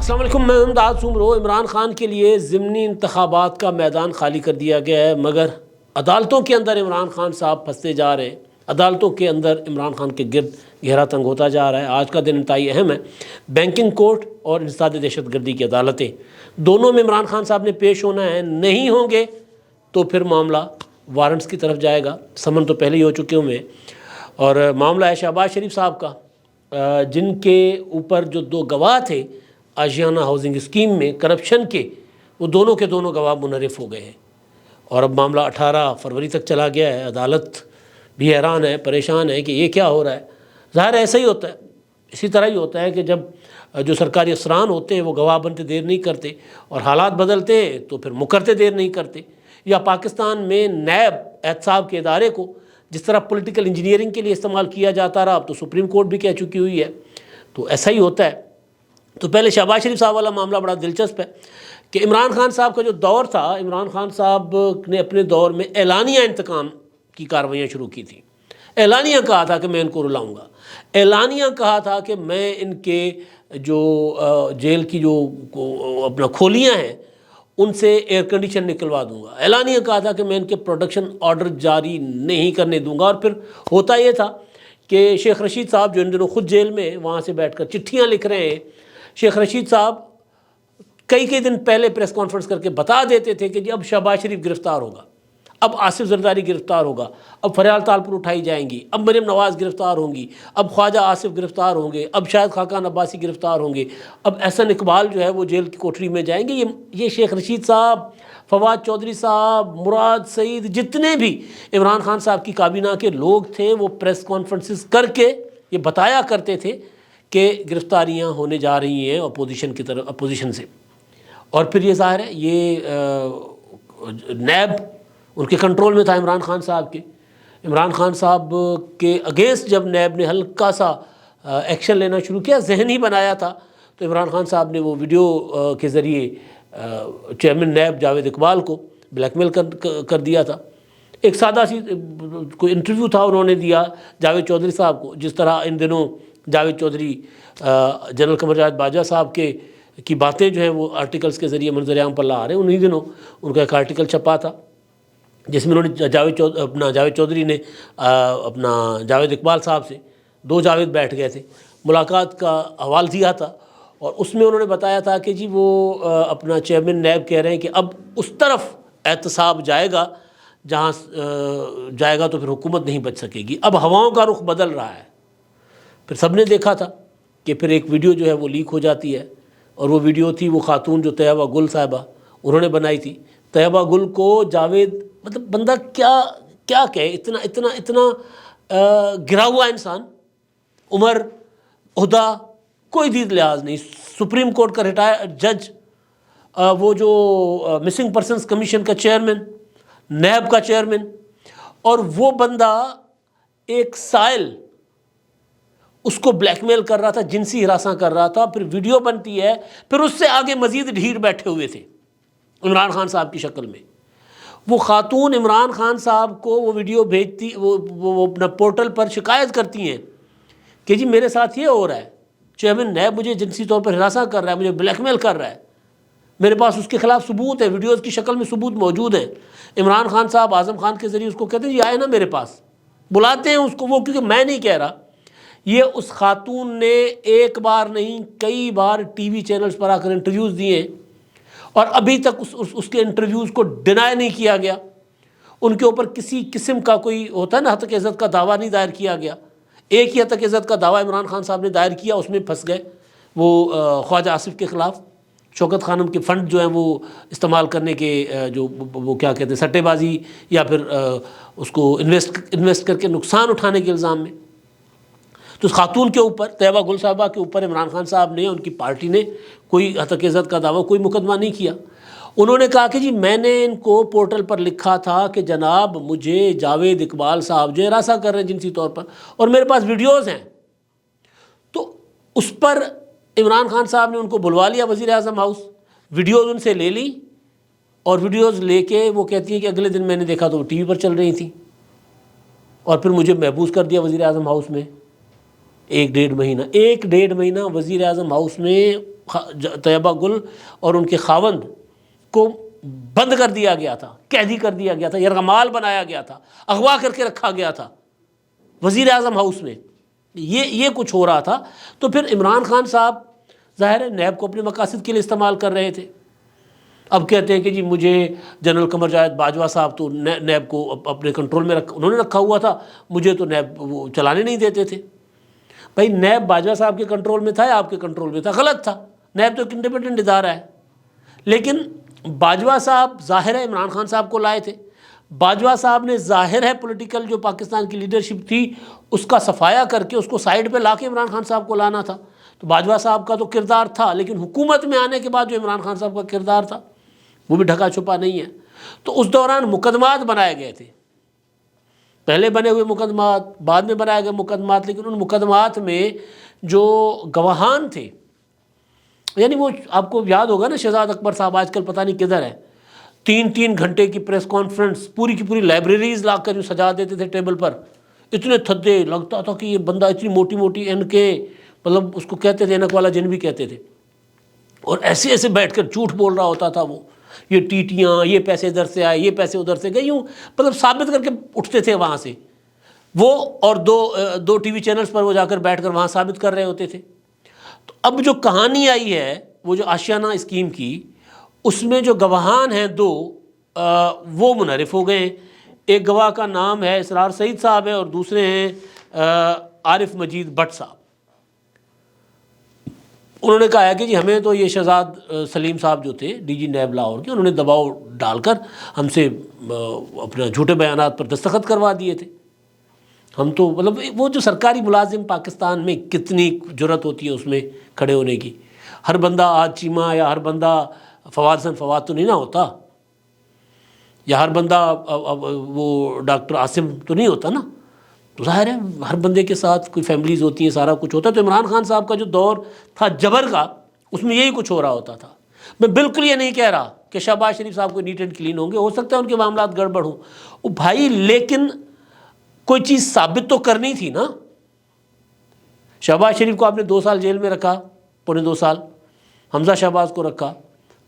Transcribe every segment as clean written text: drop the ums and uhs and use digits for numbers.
السلام علیکم، میں امداد سومرو۔ عمران خان کے لیے ضمنی انتخابات کا میدان خالی کر دیا گیا ہے، مگر عدالتوں کے اندر عمران خان صاحب پھنستے جا رہے ہیں۔ عدالتوں کے اندر عمران خان کے گرد گہرا تنگ ہوتا جا رہا ہے۔ آج کا دن انتہائی اہم ہے۔ بینکنگ کورٹ اور انسداد دہشت گردی کی عدالتیں دونوں میں عمران خان صاحب نے پیش ہونا ہے۔ نہیں ہوں گے تو پھر معاملہ وارنٹس کی طرف جائے گا۔ سمن تو پہلے ہی ہو چکے ہوئے ہیں، اور معاملہ ہے شہباز شریف صاحب کا، جن کے اوپر جو دو گواہ تھے آشیانہ ہاؤسنگ اسکیم میں کرپشن کے، وہ دونوں کے دونوں گواہ منحرف ہو گئے ہیں، اور اب معاملہ 18 فروری تک چلا گیا ہے۔ عدالت بھی حیران ہے، پریشان ہے کہ یہ کیا ہو رہا ہے۔ ظاہر ایسا ہی ہوتا ہے، اسی طرح ہی ہوتا ہے کہ جب جو سرکاری افسران ہوتے ہیں وہ گواہ بنتے دیر نہیں کرتے، اور حالات بدلتے تو پھر مکرتے دیر نہیں کرتے۔ یا پاکستان میں نیب احتساب کے ادارے کو جس طرح پولیٹیکل انجینئرنگ کے لیے استعمال کیا جاتا رہا، اب تو سپریم کورٹ بھی کہہ چکی ہوئی ہے، تو ایسا ہی ہوتا ہے۔ تو پہلے شہباز شریف صاحب والا معاملہ بڑا دلچسپ ہے کہ عمران خان صاحب کا جو دور تھا، عمران خان صاحب نے اپنے دور میں اعلانیہ انتقام کی کارروائیاں شروع کی تھیں۔ اعلانیہ کہا تھا کہ میں ان کو رلاؤں گا، اعلانیہ کہا تھا کہ میں ان کے جو جیل کی جو اپنا کھولیاں ہیں ان سے ایئر کنڈیشن نکلوا دوں گا، اعلانیہ کہا تھا کہ میں ان کے پروڈکشن آرڈر جاری نہیں کرنے دوں گا۔ اور پھر ہوتا یہ تھا کہ شیخ رشید صاحب جو ان دنوں خود جیل میں، وہاں سے بیٹھ کر چٹھیاں لکھ رہے ہیں، شیخ رشید صاحب کئی دن پہلے پریس کانفرنس کر کے بتا دیتے تھے کہ جی اب شہباز شریف گرفتار ہوگا، اب آصف زرداری گرفتار ہوگا، اب فریال تالپور اٹھائی جائیں گی، اب مریم نواز گرفتار ہوں گی، اب خواجہ آصف گرفتار ہوں گے، اب شاید خاقان عباسی گرفتار ہوں گے، اب احسن اقبال جو ہے وہ جیل کی کوٹری میں جائیں گے۔ یہ شیخ رشید صاحب، فواد چودھری صاحب، مراد سعید، جتنے بھی عمران خان صاحب کی کابینہ کے لوگ تھے، وہ پریس کانفرنسز کر کے یہ بتایا کرتے تھے کہ گرفتاریاں ہونے جا رہی ہیں اپوزیشن کی طرف، اپوزیشن سے۔ اور پھر یہ ظاہر ہے یہ نیب ان کے کنٹرول میں تھا عمران خان صاحب کے۔ عمران خان صاحب کے اگینسٹ جب نیب نے ہلکا سا ایکشن لینا شروع کیا، ذہنی بنایا تھا، تو عمران خان صاحب نے وہ ویڈیو کے ذریعے چیئرمین نیب جاوید اقبال کو بلیک میل کر دیا تھا۔ ایک سادہ سی کوئی انٹرویو تھا انہوں نے دیا جاوید چودھری صاحب کو، جس طرح ان دنوں جاوید چودھری جنرل قمر جاوید باجوہ صاحب کی باتیں جو ہیں وہ آرٹیکلز کے ذریعے منظر عام پر لا آ رہے ہیں۔ انہی دنوں ان کا ایک آرٹیکل چھپا تھا جس میں انہوں نے جاوید چودھری نے اپنا جاوید اقبال صاحب سے، دو جاوید بیٹھ گئے تھے، ملاقات کا حوال دیا تھا، اور اس میں انہوں نے بتایا تھا کہ جی وہ اپنا چیئرمین نیب کہہ رہے ہیں کہ اب اس طرف احتساب جائے گا جہاں جائے گا تو پھر حکومت نہیں بچ سکے گی۔ اب ہواؤں کا رخ بدل رہا ہے۔ پھر سب نے دیکھا تھا کہ پھر ایک ویڈیو جو ہے وہ لیک ہو جاتی ہے، اور وہ ویڈیو تھی وہ خاتون جو طیبہ گل صاحبہ انہوں نے بنائی تھی۔ طیبہ گل کو جاوید، مطلب بندہ کیا کہے، اتنا گرا ہوا انسان، عمر، عہدہ، کوئی دید لحاظ نہیں، سپریم کورٹ کا ریٹائرڈ جج، وہ جو مسنگ پرسنز کمیشن کا چیئرمین، نیب کا چیئرمین، اور وہ بندہ ایک سائل اس کو بلیک میل کر رہا تھا، جنسی ہراساں کر رہا تھا۔ پھر ویڈیو بنتی ہے، پھر اس سے آگے مزید ڈھیر بیٹھے ہوئے تھے عمران خان صاحب کی شکل میں۔ وہ خاتون عمران خان صاحب کو وہ ویڈیو بھیجتی، وہ اپنا پورٹل پر شکایت کرتی ہیں کہ جی میرے ساتھ یہ ہو رہا ہے، چیئرمین نیب مجھے جنسی طور پر ہراساں کر رہا ہے، مجھے بلیک میل کر رہا ہے، میرے پاس اس کے خلاف ثبوت ہے، ویڈیوز کی شکل میں ثبوت موجود ہیں۔ عمران خان صاحب اعظم خان کے ذریعے اس کو کہتے ہیں جی آئے نا میرے پاس، بلاتے ہیں اس کو، وہ کیونکہ میں نہیں کہہ رہا۔ یہ اس خاتون نے ایک بار نہیں کئی بار ٹی وی چینلز پر آ کر انٹرویوز دیے ہیں، اور ابھی تک اس کے انٹرویوز کو ڈینائی نہیں کیا گیا، ان کے اوپر کسی قسم کا کوئی ہوتا ہے نا حتک عزت کا دعویٰ نہیں دائر کیا گیا۔ ایک ہی حتک عزت کا دعویٰ عمران خان صاحب نے دائر کیا، اس میں پھنس گئے، وہ خواجہ آصف کے خلاف، شوکت خانم کے فنڈ جو ہیں وہ استعمال کرنے کے جو وہ کیا کہتے ہیں سٹے بازی، یا پھر اس کو انویسٹ کر کے نقصان اٹھانے کے الزام میں۔ تو اس خاتون کے اوپر، طیبہ گل صاحبہ کے اوپر عمران خان صاحب نے، ان کی پارٹی نے کوئی حتک عزت کا دعویٰ، کوئی مقدمہ نہیں کیا۔ انہوں نے کہا کہ جی میں نے ان کو پورٹل پر لکھا تھا کہ جناب مجھے جاوید اقبال صاحب جو ہراساں کر رہے ہیں جنسی طور پر، اور میرے پاس ویڈیوز ہیں۔ تو اس پر عمران خان صاحب نے ان کو بلوا لیا وزیر اعظم ہاؤس، ویڈیوز ان سے لے لی، اور ویڈیوز لے کے وہ کہتی ہیں کہ اگلے دن میں نے دیکھا تو وہ ٹی وی پر چل رہی تھیں، اور پھر مجھے محبوس کر دیا وزیر اعظم ہاؤس میں۔ ایک ڈیڑھ مہینہ وزیر اعظم ہاؤس میں طیبہ گل اور ان کے خاوند کو بند کر دیا گیا تھا، قیدی کر دیا گیا تھا، یرغمال بنایا گیا تھا، اغوا کر کے رکھا گیا تھا وزیر اعظم ہاؤس میں، یہ کچھ ہو رہا تھا۔ تو پھر عمران خان صاحب ظاہر ہے نیب کو اپنے مقاصد کے لیے استعمال کر رہے تھے۔ اب کہتے ہیں کہ جی مجھے جنرل قمر جاوید باجوہ صاحب تو نیب کو اپنے کنٹرول میں انہوں نے رکھا ہوا تھا، مجھے تو نیب وہ چلانے نہیں دیتے تھے۔ بھائی نیب باجوہ صاحب کے کنٹرول میں تھا یا آپ کے کنٹرول میں تھا؟ غلط تھا۔ نیب تو ایک انڈیپینڈنٹ ادارہ ہے، لیکن باجوہ صاحب ظاہر ہے عمران خان صاحب کو لائے تھے۔ باجوہ صاحب نے ظاہر ہے پولیٹیکل جو پاکستان کی لیڈرشپ تھی اس کا صفایا کر کے اس کو سائیڈ پہ لا کے عمران خان صاحب کو لانا تھا۔ تو باجوہ صاحب کا تو کردار تھا، لیکن حکومت میں آنے کے بعد جو عمران خان صاحب کا کردار تھا وہ بھی ڈھکا چھپا نہیں ہے۔ تو اس دوران مقدمات بنائے گئے تھے، پہلے بنے ہوئے مقدمات، بعد میں بنائے گئے مقدمات، لیکن ان مقدمات میں جو گواہان تھے، یعنی وہ آپ کو یاد ہوگا نا شہزاد اکبر صاحب آج کل پتہ نہیں کدھر ہے، 3 گھنٹے کی پریس کانفرنس، پوری کی پوری لائبریریز لا کر جو سجا دیتے تھے ٹیبل پر، اتنے تھدے، لگتا تھا کہ یہ بندہ اتنی موٹی موٹی کے مطلب اس کو کہتے تھے اینک والا جن بھی کہتے تھے، اور ایسے ایسے بیٹھ کر جھوٹ بول رہا ہوتا تھا وہ، یہ ٹیٹیاں، یہ پیسے ادھر سے آئے، یہ پیسے ادھر سے گئے، یوں مطلب ثابت کر کے اٹھتے تھے وہاں سے وہ، اور دو ٹی وی چینلز پر وہ جا کر بیٹھ کر وہاں ثابت کر رہے ہوتے تھے۔ تو اب جو کہانی آئی ہے وہ جو آشیانہ اسکیم کی، اس میں جو گواہان ہیں دو، وہ منحرف ہو گئے ہیں۔ ایک گواہ کا نام ہے اسرار سعید صاحب ہے، اور دوسرے ہیں عارف مجید بٹ صاحب۔ انہوں نے کہا ہے کہ جی ہمیں تو یہ شہزاد سلیم صاحب جو تھے ڈی جی نیب لاہور کے، انہوں نے دباؤ ڈال کر ہم سے اپنا جھوٹے بیانات پر دستخط کروا دیے تھے۔ ہم تو مطلب وہ جو سرکاری ملازم پاکستان میں کتنی جرت ہوتی ہے اس میں کھڑے ہونے کی، ہر بندہ آج چیمہ یا ہر بندہ فواد حسن فواد تو نہیں نہ ہوتا، یا ہر بندہ وہ ڈاکٹر عاصم تو نہیں ہوتا نا، تو ظاہر ہے ہر بندے کے ساتھ کوئی فیملیز ہوتی ہیں، سارا کچھ ہوتا ہے۔ تو عمران خان صاحب کا جو دور تھا جبر کا، اس میں یہی کچھ ہو رہا ہوتا تھا۔ میں بالکل یہ نہیں کہہ رہا کہ شہباز شریف صاحب کو نیٹ اینڈ کلین ہوں گے، ہو سکتا ہے ان کے معاملات گڑبڑ ہوں، وہ بھائی لیکن کوئی چیز ثابت تو کرنی تھی نا۔ شہباز شریف کو آپ نے 2 سال جیل میں رکھا، پونے 2 سال، حمزہ شہباز کو رکھا،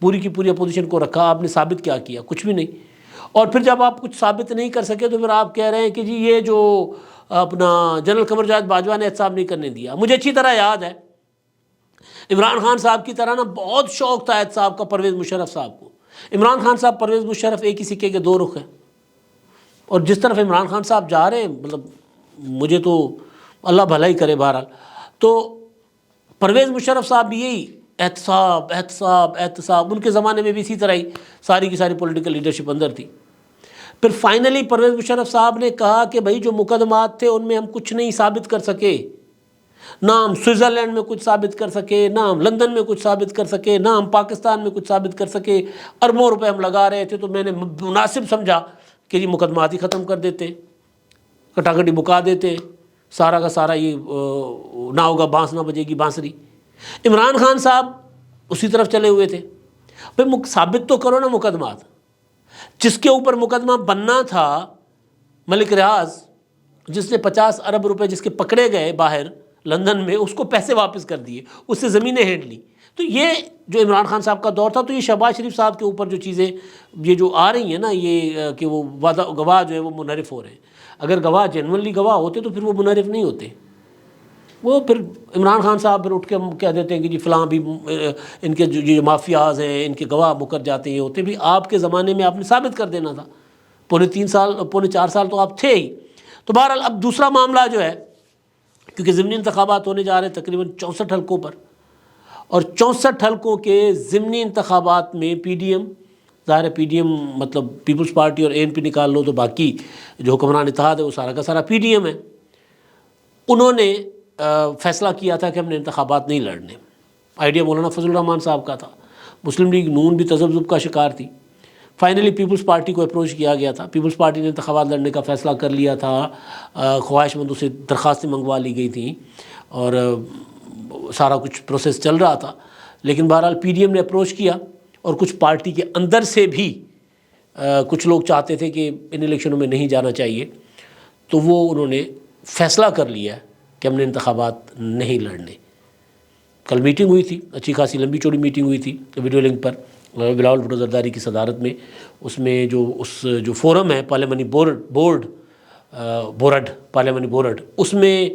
پوری کی پوری اپوزیشن کو رکھا، آپ نے ثابت کیا کیا؟ کچھ بھی نہیں۔ اور پھر جب آپ کچھ ثابت نہیں کر سکے تو پھر آپ کہہ رہے ہیں کہ جی یہ جو اپنا جنرل قمر جاوید باجوہ نے احتساب نہیں کرنے دیا۔ مجھے اچھی طرح یاد ہے عمران خان صاحب کی طرح نا بہت شوق تھا احتساب کا پرویز مشرف صاحب کو۔ عمران خان صاحب پرویز مشرف ایک ہی سکے کے 2 رخ ہیں، اور جس طرف عمران خان صاحب جا رہے ہیں مطلب مجھے تو اللہ بھلا ہی کرے بہرحال۔ تو پرویز مشرف صاحب بھی یہی احتساب احتساب احتساب، ان کے زمانے میں بھی اسی طرح ہی ساری کی ساری پولیٹیکل لیڈرشپ اندر تھی۔ پھر فائنلی پرویز مشرف صاحب نے کہا کہ بھائی جو مقدمات تھے ان میں ہم کچھ نہیں ثابت کر سکے، نہ ہم سوئٹزرلینڈ میں کچھ ثابت کر سکے، نہ ہم لندن میں کچھ ثابت کر سکے، نہ ہم پاکستان میں کچھ ثابت کر سکے، اربوں روپے ہم لگا رہے تھے۔ تو میں نے مناسب سمجھا کہ جی مقدمات ہی ختم کر دیتے، کٹاکٹی مکا دیتے، سارا کا سارا یہ نہ ہوگا بانس نہ بجے گی بانسری۔ عمران خان صاحب اسی طرف چلے ہوئے تھے، بھائی ثابت تو کرو نا مقدمات۔ جس کے اوپر مقدمہ بننا تھا ملک ریاض، جس نے 50 ارب روپے جس کے پکڑے گئے باہر لندن میں، اس کو پیسے واپس کر دیے، اس سے زمینیں ہینڈ لی۔ تو یہ جو عمران خان صاحب کا دور تھا، تو یہ شہباز شریف صاحب کے اوپر جو چیزیں یہ جو آ رہی ہیں نا، یہ کہ وہ گواہ جو ہے وہ منحرف ہو رہے ہیں۔ اگر گواہ جنرلی گواہ ہوتے تو پھر وہ منحرف نہیں ہوتے، وہ پھر عمران خان صاحب پھر اٹھ کے کہہ دیتے ہیں کہ جی فلاں بھی ان کے جو مافیاز ہیں ان کے گواہ مکر جاتے ہیں ہوتے بھی۔ آپ کے زمانے میں آپ نے ثابت کر دینا تھا، پونے 4 سال تو آپ تھے ہی۔ تو بہرحال اب دوسرا معاملہ جو ہے، کیونکہ ضمنی انتخابات ہونے جا رہے ہیں تقریباً 64 حلقوں پر، اور 64 حلقوں کے ضمنی انتخابات میں پی ڈی ایم، ظاہر ہے پی ڈی ایم مطلب پیپلز پارٹی اور اے این پی نکال لو تو باقی جو حکمران اتحاد ہے وہ سارا کا سارا پی ڈی ایم ہے، انہوں نے فیصلہ کیا تھا کہ ہم نے انتخابات نہیں لڑنے۔ آئیڈیا مولانا فضل الرحمان صاحب کا تھا، مسلم لیگ نون بھی تذبذب کا شکار تھی۔ فائنلی پیپلز پارٹی کو اپروچ کیا گیا تھا، پیپلز پارٹی نے انتخابات لڑنے کا فیصلہ کر لیا تھا، خواہش مندوں سے درخواستیں منگوا لی گئی تھیں اور سارا کچھ پروسیس چل رہا تھا، لیکن بہرحال پی ڈی ایم نے اپروچ کیا، اور کچھ پارٹی کے اندر سے بھی کچھ لوگ چاہتے تھے کہ ان الیکشنوں میں نہیں جانا چاہیے، تو وہ انہوں نے فیصلہ کر لیا کہ ہم نے انتخابات نہیں لڑنے۔ کل میٹنگ ہوئی تھی، اچھی خاصی لمبی چوڑی میٹنگ ہوئی تھی ویڈیو لنک پر بلاول بھٹو زرداری کی صدارت میں۔ اس میں جو فورم ہے پارلیمانی بورڈ پارلیمانی بورڈ، اس میں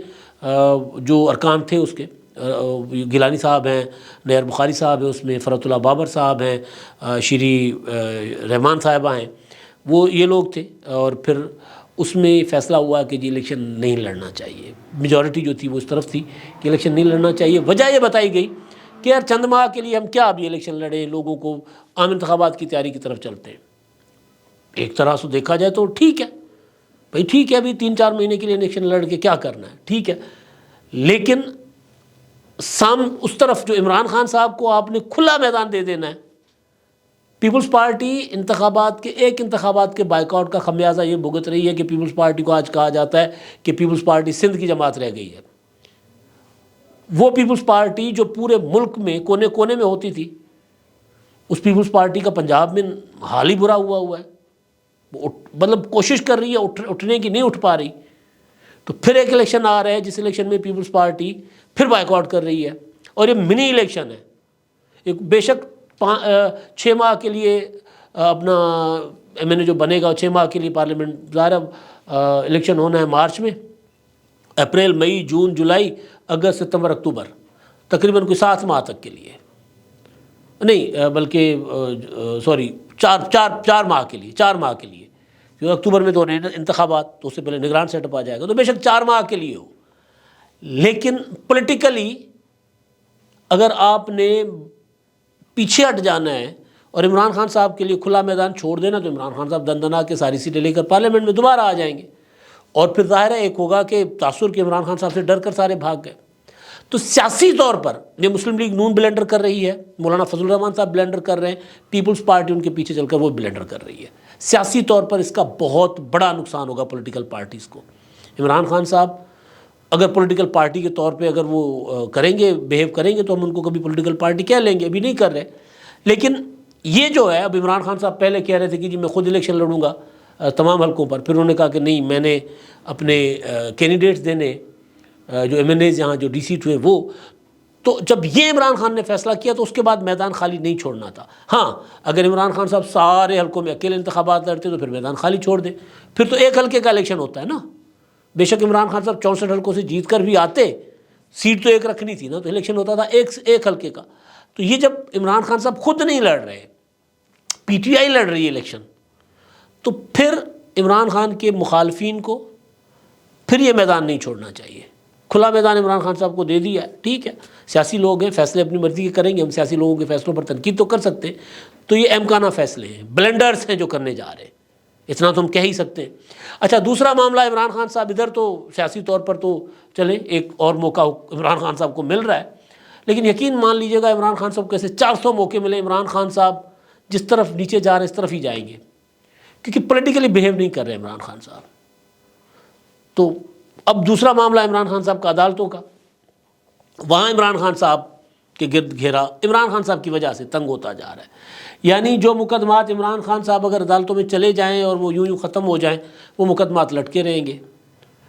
جو ارکان تھے اس کے، گیلانی صاحب ہیں، نیر بخاری صاحب ہیں، اس میں فرت اللہ بابر صاحب ہیں، شری رحمان صاحبہ ہیں، وہ یہ لوگ تھے۔ اور پھر اس میں فیصلہ ہوا کہ جی الیکشن نہیں لڑنا چاہیے، میجورٹی جو تھی وہ اس طرف تھی کہ الیکشن نہیں لڑنا چاہیے۔ وجہ یہ بتائی گئی کہ یار چند ماہ کے لیے ہم کیا اب یہ الیکشن لڑیں، لوگوں کو عام انتخابات کی تیاری کی طرف چلتے ہیں۔ ایک طرح سے دیکھا جائے تو ٹھیک ہے بھائی، ٹھیک ہے ابھی 3-4 مہینے کے لیے الیکشن لڑ کے کیا کرنا ہے، ٹھیک ہے۔ لیکن اس طرف جو عمران خان صاحب کو آپ نے کھلا میدان دے دینا ہے۔ پیپلز پارٹی ایک انتخابات کے بائیکاٹ کا خمیازہ یہ بھگت رہی ہے کہ پیپلز پارٹی کو آج کہا جاتا ہے کہ پیپلز پارٹی سندھ کی جماعت رہ گئی ہے۔ وہ پیپلز پارٹی جو پورے ملک میں کونے کونے میں ہوتی تھی، اس پیپلز پارٹی کا پنجاب میں حال ہی برا ہوا ہے، مطلب کوشش کر رہی ہے اٹھنے کی، نہیں اٹھ پا رہی۔ تو پھر ایک الیکشن آ رہا ہے جس الیکشن میں پیپلز پارٹی پھر بائیکاٹ کر رہی ہے، اور یہ منی الیکشن ہے۔ ایک بے شک 6 ماہ کے لیے اپنا ایم این اے جو بنے گا 6 ماہ کے لیے پارلیمنٹ، ظاہر الیکشن ہونا ہے مارچ میں، اپریل، مئی، جون، جولائی، اگست، ستمبر، اکتوبر، تقریباً کوئی 7 ماہ تک کے لیے نہیں، بلکہ سوری 4 ماہ کے لیے، 4 ماہ کے لیے، کیونکہ اکتوبر میں تو انتخابات، تو اس سے پہلے نگران سیٹ اپ آ جائے گا، تو بے شک 4 ماہ کے لیے ہو۔ لیکن پولیٹیکلی اگر آپ نے پیچھے ہٹ جانا ہے اور عمران خان صاحب کے لیے کھلا میدان چھوڑ دینا، تو عمران خان صاحب دندنا کے ساری سیٹیں لے کر پارلیمنٹ میں دوبارہ آ جائیں گے، اور پھر ظاہر ہے ایک ہوگا کہ تاثر کے عمران خان صاحب سے ڈر کر سارے بھاگ گئے۔ تو سیاسی طور پر یہ مسلم لیگ نون بلینڈر کر رہی ہے، مولانا فضل الرحمان صاحب بلینڈر کر رہے ہیں، پیپلز پارٹی ان کے پیچھے چل کر وہ بلینڈر کر رہی ہے۔ سیاسی طور پر اس کا بہت بڑا نقصان ہوگا پولیٹیکل پارٹیز کو۔ عمران خان صاحب اگر پولیٹیکل پارٹی کے طور پہ اگر وہ کریں گے، بیہیو کریں گے، تو ہم ان کو کبھی پولیٹیکل پارٹی کہہ لیں گے، ابھی نہیں کر رہے۔ لیکن یہ جو ہے، اب عمران خان صاحب پہلے کہہ رہے تھے کہ جی میں خود الیکشن لڑوں گا تمام حلقوں پر، پھر انہوں نے کہا کہ نہیں، میں نے اپنے کینڈیڈیٹس دینے، جو ایم این ایز یہاں جو ڈی سیٹ ہوئے وہ۔ تو جب یہ عمران خان نے فیصلہ کیا تو اس کے بعد میدان خالی نہیں چھوڑنا تھا۔ ہاں، اگر عمران خان صاحب سارے حلقوں میں اکیلے انتخابات لڑتے تو پھر میدان خالی چھوڑ دیں، پھر تو ایک حلقے کا الیکشن ہوتا ہے نا۔ بے شک عمران خان صاحب 64 حلقوں سے جیت کر بھی آتے، سیٹ تو ایک رکھنی تھی نا، تو الیکشن ہوتا تھا ایک حلقے کا۔ تو یہ جب عمران خان صاحب خود نہیں لڑ رہے، پی ٹی آئی لڑ رہی ہے الیکشن، تو پھر عمران خان کے مخالفین کو پھر یہ میدان نہیں چھوڑنا چاہیے۔ کھلا میدان عمران خان صاحب کو دے دیا ہے، ٹھیک ہے، سیاسی لوگ ہیں، فیصلے اپنی مرضی کے کریں گے، ہم سیاسی لوگوں کے فیصلوں پر تنقید تو کر سکتے ہیں۔ تو یہ امکانہ فیصلے ہیں، بلنڈرز ہیں جو کرنے جا رہے ہیں، اتنا تو ہم کہہ ہی سکتے ہیں۔ اچھا، دوسرا معاملہ عمران خان صاحب ادھر تو سیاسی طور پر تو چلیں ایک اور موقع عمران خان صاحب کو مل رہا ہے، لیکن یقین مان لیجیے گا عمران خان صاحب کو ایسے 400 موقع ملے، عمران خان صاحب جس طرف نیچے جا رہے ہیں اس طرف ہی جائیں گے، کیونکہ پولیٹیکلی بیہیو نہیں کر رہے عمران خان صاحب۔ تو اب دوسرا معاملہ عمران خان صاحب کا عدالتوں کا، وہاں عمران خان صاحب کے گرد گھیرا عمران خان صاحب کی وجہ سے تنگ ہوتا جا رہا ہے۔ یعنی جو مقدمات عمران خان صاحب اگر عدالتوں میں چلے جائیں اور وہ یوں ختم ہو جائیں، وہ مقدمات لٹکے رہیں گے۔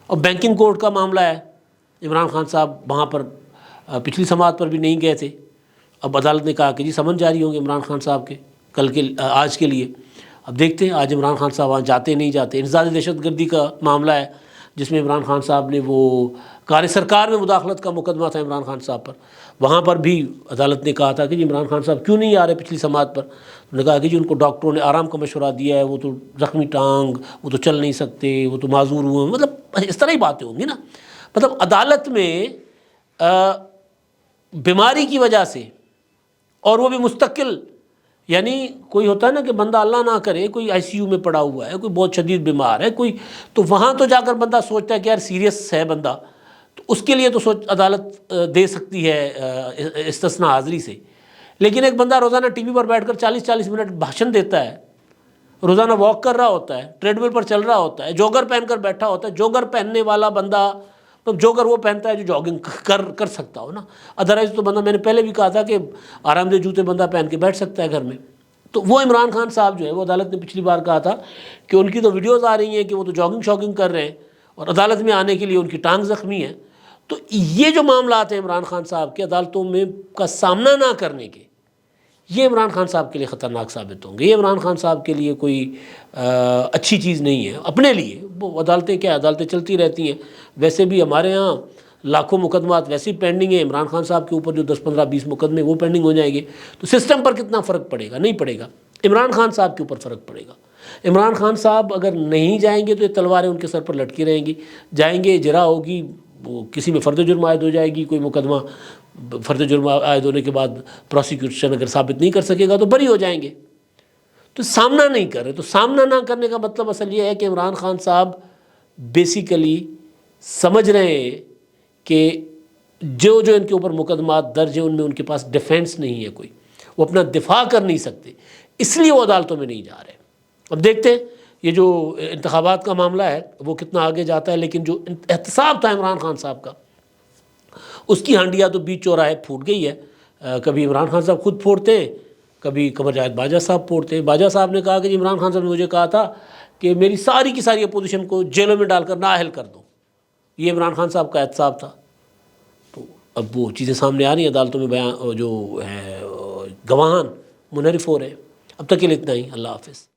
اور بینکنگ کوڈ کا معاملہ ہے، عمران خان صاحب وہاں پر پچھلی سماعت پر بھی نہیں گئے تھے، اب عدالت نے کہا کہ جی سمن جاری ہوں گے عمران خان صاحب کے آج کے لیے۔ اب دیکھتے ہیں آج عمران خان صاحب وہاں جاتے نہیں جاتے۔ انسداد دہشت گردی کا معاملہ ہے جس میں عمران خان صاحب نے وہ کار سرکار میں مداخلت کا مقدمہ تھا عمران خان صاحب پر، وہاں پر بھی عدالت نے کہا تھا کہ جی عمران خان صاحب کیوں نہیں آ رہے پچھلی سماعت پر۔ انہوں نے کہا کہ جی ان کو ڈاکٹروں نے آرام کا مشورہ دیا ہے، وہ تو زخمی ٹانگ، وہ تو چل نہیں سکتے، وہ تو معذور ہوئے ہیں، مطلب اس طرح ہی باتیں ہوں گی نا۔ مطلب عدالت میں بیماری کی وجہ سے، اور وہ بھی مستقل، یعنی کوئی ہوتا ہے نا کہ بندہ اللہ نہ کرے کوئی آئی سی یو میں پڑا ہوا ہے، کوئی بہت شدید بیمار ہے کوئی، تو وہاں تو جا کر بندہ سوچتا ہے کہ یار سیریس ہے بندہ، تو اس کے لیے تو عدالت دے سکتی ہے استثناء حاضری سے۔ لیکن ایک بندہ روزانہ ٹی وی پر بیٹھ کر 40-40 منٹ بھاشن دیتا ہے، روزانہ واک کر رہا ہوتا ہے، ٹریڈ مل پر چل رہا ہوتا ہے، جوگر پہن کر بیٹھا ہوتا ہے، جوگر پہننے والا بندہ جوگر وہ پہنتا ہے جو جاگنگ کر سکتا ہو نا، ادروائز تو بندہ، میں نے پہلے بھی کہا تھا کہ آرام دہ جوتے بندہ پہن کے بیٹھ سکتا ہے گھر میں۔ تو وہ عمران خان صاحب جو ہے، وہ عدالت نے پچھلی بار کہا تھا کہ ان کی تو ویڈیوز آ رہی ہیں کہ وہ تو جاگنگ کر رہے ہیں، اور عدالت میں آنے کے لیے ان کی ٹانگ زخمی ہے۔ تو یہ جو معاملات ہیں عمران خان صاحب کے عدالتوں میں کا سامنا نہ کرنے کے، یہ عمران خان صاحب کے لیے خطرناک ثابت ہوں گے. یہ عمران خان صاحب کے لیے کوئی اچھی چیز نہیں ہے اپنے لیے. وہ عدالتیں کیا، عدالتیں چلتی رہتی ہیں. ویسے بھی ہمارے ہاں لاکھوں مقدمات ویسے ہی پینڈنگ ہیں. عمران خان صاحب کے اوپر جو 10 15 20 مقدمے وہ پینڈنگ ہو جائیں گے. تو سسٹم پر کتنا فرق پڑے گا؟ نہیں پڑے گا. عمران خان صاحب کے اوپر فرق پڑے گا. عمران خان صاحب اگر نہیں جائیں گے تو یہ تلواریں ان کے سر پر لٹکی رہیں گی. جائیں گے، اجرا ہوگی، وہ کسی میں فرد جرم عائد ہو جائے گی، کوئی مقدمہ فرد جرم عائد ہونے کے بعد پروسیکیوشن اگر ثابت نہیں کر سکے گا تو بری ہو جائیں گے. تو سامنا نہیں کر رہے. تو سامنا نہ کرنے کا مطلب اصل یہ ہے کہ عمران خان صاحب بیسیکلی سمجھ رہے ہیں کہ جو ان کے اوپر مقدمات درج ہیں ان میں ان کے پاس ڈیفینس نہیں ہے کوئی، وہ اپنا دفاع کر نہیں سکتے، اس لیے وہ عدالتوں میں نہیں جا رہے. اب دیکھتے ہیں یہ جو انتخابات کا معاملہ ہے وہ کتنا آگے جاتا ہے. لیکن جو احتساب تھا عمران خان صاحب کا، اس کی ہانڈیاں تو بیچ چوراہے پھوٹ گئی ہے. کبھی عمران خان صاحب خود پھوڑتے ہیں، کبھی قمر جاوید باجوہ صاحب پھوڑتے ہیں. باجوہ صاحب نے کہا کہ عمران خان صاحب نے مجھے کہا تھا کہ میری ساری کی ساری اپوزیشن کو جیلوں میں ڈال کر نااہل کر دو. یہ عمران خان صاحب کا احتساب تھا. تو اب وہ چیزیں سامنے آ رہی ہیں، عدالتوں میں بیان جو ہے گواہان منحرف ہو رہے ہیں. اب تک کے لیے اتنا ہی. اللہ حافظ.